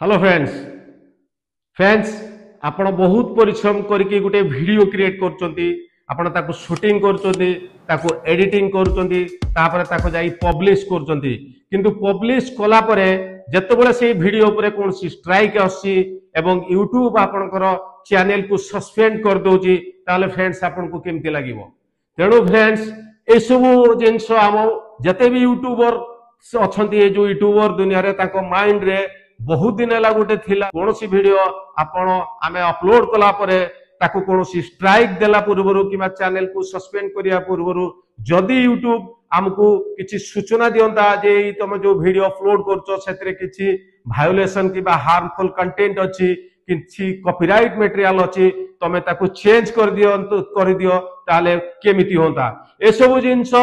Hello friends friends आपण बहुत परिश्रम करके गोटे वीडियो क्रिएट करचंती आपण ताको शूटिंग करचंती ताको एडिटिंग करचंती तापर ताको जाई पब्लिश करचंती किंतु पब्लिश कला परे जेतेबेले से वीडियो उपरे कोनसी स्ट्राइक आसी एवं यूट्यूब आपनकर चैनल को सस्पेंड कर दोची ताले फ्रेंड्स आपन को केमती लागिवो तेणु फ्रेंड्स ए सब जिंस आम जते भी यूट्यूबर अछंती ए जो यूट्यूबर दुनिया रे ताको माइंड रे बहुत दिन है गोटे थिला कोनोसी वीडियो आपण आमे अपलोड कला परे ताको कोनोसी स्ट्राइक देला पूर्वरु किबा चैनल को सस्पेंड करिया पूर्वरु जदी यूट्यूब हमको किछि सूचना दियंता जे तुम जो वीडियो अपलोड करछो सेतरे किछि वायोलेशन किबा हार्मफुल कंटेंट अछि किछि कॉपीराइट मटेरियल अछि तमे ताको चेंज कर दियो ताले केमिति होता ए सब जिंस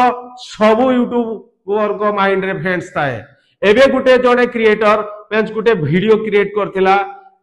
सब यूट्यूबर को माइंड रे फ्रेंड्स थाए एबे गुटे जने क्रिएटर पेंच गुटे वीडियो क्रिएट करथिला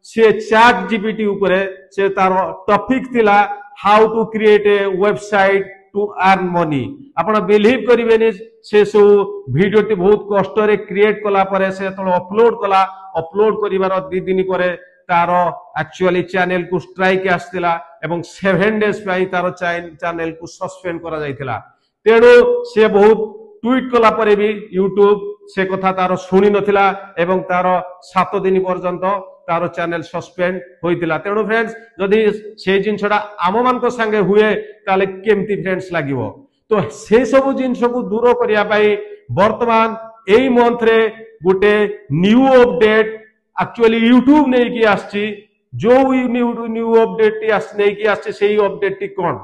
से चैट जीपीटी ऊपर से तार टॉपिक थिला how to create a website to earn money आपण बिलीव करिवेनी से सो वीडियो टी बहुत कष्ट रे क्रिएट कला परे से तो अपलोड करिवार 2 दिन परे तार एक्चुअली चैनल को स्ट्राइक आस्तिला एवं 7 डेज पई तार चैनल को सस्पेंड करा जायतिला तेणु से बहुत ट्वीट कला परे भी यूट्यूब से कथा तार शुणी नथिला एवं तार 7 दिन पर्यंत तार चैनल सस्पेंड होइतिला तेणु फ्रेंड्स जदि से जिनसडा आम मान संगे हुए ताले केमती फ्रेंड्स लागिवो तो से सब जिनस को दूर करिया पाई वर्तमान एई मंथ रे गुटे न्यू अपडेट एक्चुअली यूट्यूब नै कि आछि जो न्यू अपडेट नै कि आछि सेही अपडेट टी कोन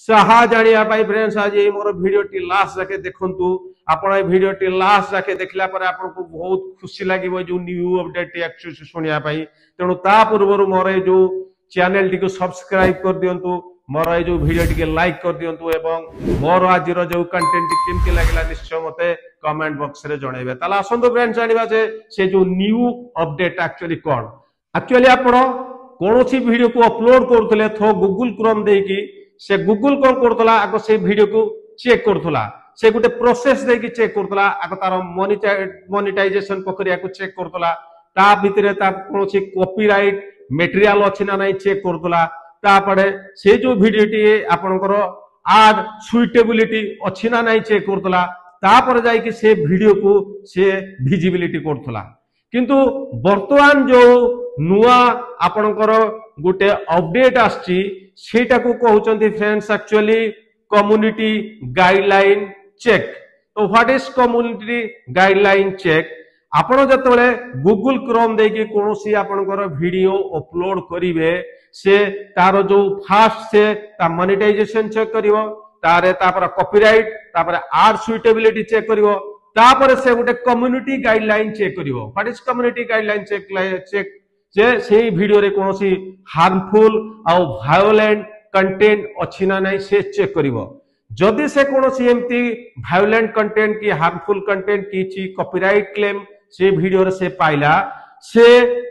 साहा जानिया पाई फ्रेंड्स आज ये मोर वीडियो टी लास्ट जाके देखंतु आपण ए वीडियो टी लास्ट जाके देखला पर आपण को बहुत खुशी लागिवो जो न्यू अपडेट टी एक्चुअली सुनिया पाई तेणु ता पूर्वरु मोर ए जो चैनल टी को सब्सक्राइब कर दियंतु मोर ए जो वीडियो टी के लाइक कर दियंतु एवं मोर आज रो जो कंटेंट टी केमती लागला निश्चय मते कमेंट बॉक्स रे जणाइबे ताला आसंतो फ्रेंड्स जानिबा से जो न्यू अपडेट एक्चुअली कोन एक्चुअली आपण कोनोसी वीडियो को अपलोड करथले थो गूगल क्रोम देकी से गूगल कौन करतला आको से वीडियो को चेक करतला से गुटे प्रोसेस दे कि चेक करतला आको तार मोनेटाइजेशन प्रक्रिया को चेक करतला ता भितरे ता कोनोसी कॉपीराइट मटेरियल अछि ना नै चेक करतला ता पड़े से जो वीडियो टी आपनकर आड सुइटेबिलिटी अछि ना नै चेक करतला ता पर जाय कि से वीडियो को से विजिबिलिटी करतला किंतु वर्तमान जो नुआ आपनकर गुटे अपडेट आछि सेटा को कहउचंती friends actually community guideline check तो what is community guideline check आपण जतबेले गूगल क्रोम दे कि कोनोसी आपनकर वीडियो अपलोड करिवे से तार जो फास्ट से ता मोनेटाइजेशन चेक करिवो तारे तापर कॉपीराइट तापर आड सुइटेबिलिटी चेक करिवो तापर से गुटे कम्युनिटी गाइडलाइन चेक करिवो what is community guideline check जे से वीडियो रे कोनोसी हार्मफुल आ वायोलेंट कंटेंट अछि ना नै से चेक करिवो जदि से कोनोसी एम्ति वायोलेंट कंटेंट की हार्मफुल कंटेंट की कॉपीराइट क्लेम से वीडियो रे से पाइला से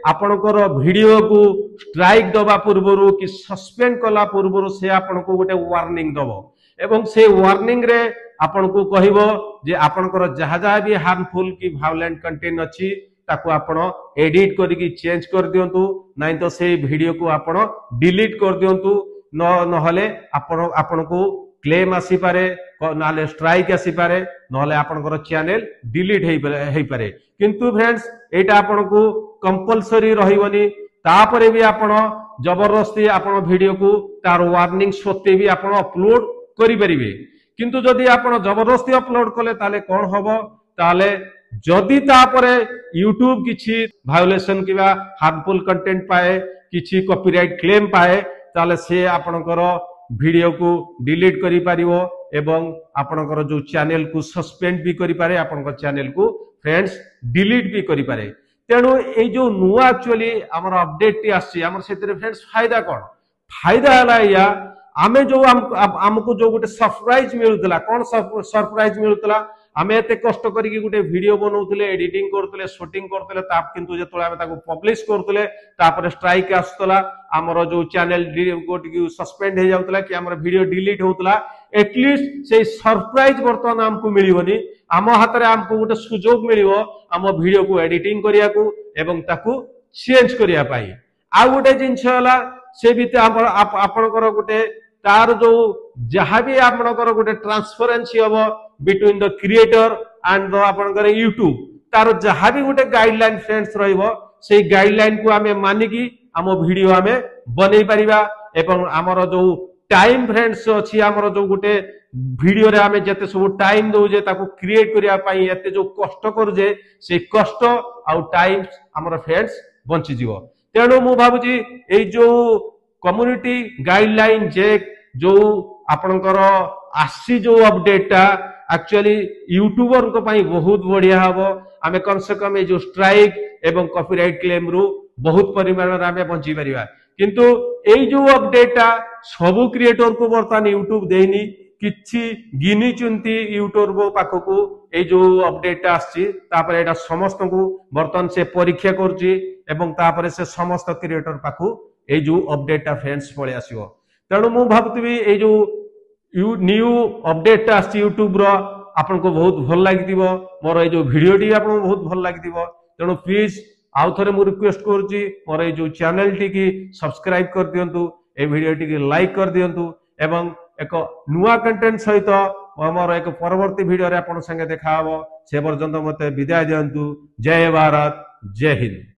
आपनकर वीडियो को स्ट्राइक दबा पूर्वरु कि सस्पेंड कला पूर्वरु से आपनको गोटे वार्निंग दबो एवं से वार्निंग रे आपनको कहिवो जे आपनकर जहा भी हार्मफुल की वायोलेंट कंटेंट अछि ताको आपण एडिट करके चेंज कर दियंतु नहीं तो से वीडियो को आपण डिलीट कर दियंतु नहले आपण को क्लेम आसी पारे नाले स्ट्राइक आसी पारे नहले आपनकर चैनल डिलीट हेई पारे किंतु फ्रेंड्स एटा आपण को कंपलसरी रहिबनी तापरे भी आपण जबरदस्ती आपण वीडियो को तार वार्निंग सत्ते भी आपण अपलोड करि परिबे किंतु जदि आपण जबरदस्ती अपलोड कले ताले कोन होबो ताले जदि तापरे यूट्यूब किछि वायोलेशन किबा हार्मफुल कंटेंट पाए किछि कॉपीराइट क्लेम पाए ताले से आपनकर वीडियो को डिलीट करि पारिवो एवं आपनकर जो चैनल को सस्पेंड भी करि पारे आपनकर चैनल को फ्रेंड्स डिलीट भी करि पारे तेणु ए जो नुआ एक्चुअली हमर अपडेट टी आछि हमर सेतरे फ्रेंड्स फायदा कोन फायदा हला या आमे जो हमको जो गोटे सरप्राइज मिलुतला कोन सरप्राइज मिलुतला आमे एते कष्ट करिके गुटे वीडियो बनौतले एडिटिंग करतले शूटिंग करतले ताप किंतु जेतोला आमे ताको पब्लिश करतले तापर स्ट्राइक आस्तला हमर जो चैनल गोटी सस्पेंड हे जाउतला कि हमर वीडियो डिलीट होतला एटलीस्ट से सरप्राइज वर्तमान हमको मिलिबनी आम हाथ रे हमको गोटे सुजोग मिलिबो हम वीडियो को एडिटिंग करिया को एवं ताको चेंज करिया पाई आ गोटे जिनस होला से भी आपनकर गोटे तार जो जहां भी आपनकर गोटे ट्रांसपेरेंसी हबो between the creator and the आपनकर यूट्यूब तार जहां भी गोटे गाइडलाइन फ्रेंड्स रहिबो से गाइडलाइन को आमे मानिकी आम वीडियो आमे बनै परिबा एवं हमर जो टाइम फ्रेंड्स अछि हमर जो गोटे वीडियो रे आमे जते सब टाइम दउ जे ताको क्रिएट करिया पाई एते जो कष्ट कर जे से कष्ट आउ टाइम हमर फ्रेंड्स बंची जीवो तेणु मु भाबुची ए जो कम्युनिटी गाइडलाइन जे जो आपनकर आसी जो अपडेटा एक्चुअली यूट्यूबर को पाई बहुत बढ़िया हबो आमे कम से कम ए जो स्ट्राइक एवं कॉपीराइट क्लेम रु बहुत परिमाण रे आमे बंची परिबा किंतु ए जो अपडेटा सबु क्रिएटर को बर्तमान यूट्यूब देनी किछि गिनी चुंती यूट्यूबर पाखकू ए जो अपडेट आछि तापर एटा समस्त को बर्तमान से परीक्षा करछि एवं तापर से समस्त क्रिएटर पाखू ए जो अपडेटा फ्रेंड्स पळे आसीबो तेणु मु भाबुतबी ए जो न्यू अपडेट आछि यूट्यूब रो आपन को बहुत भल लागितिबो मोर ए जो वीडियो टी आपन बहुत भल लागितिबो तेणु प्लीज आउ थरे मु रिक्वेस्ट करछि मोर ए जो चैनल टी की सब्सक्राइब कर दियंतु ए वीडियो टी की लाइक कर दियंतु एवं एक नुआ कंटेंट सहित हमर एक परवर्ती वीडियो रे आपन संगे देखा हबो से पर्यंत मते विदाय दियंतु जय भारत जय हिंद।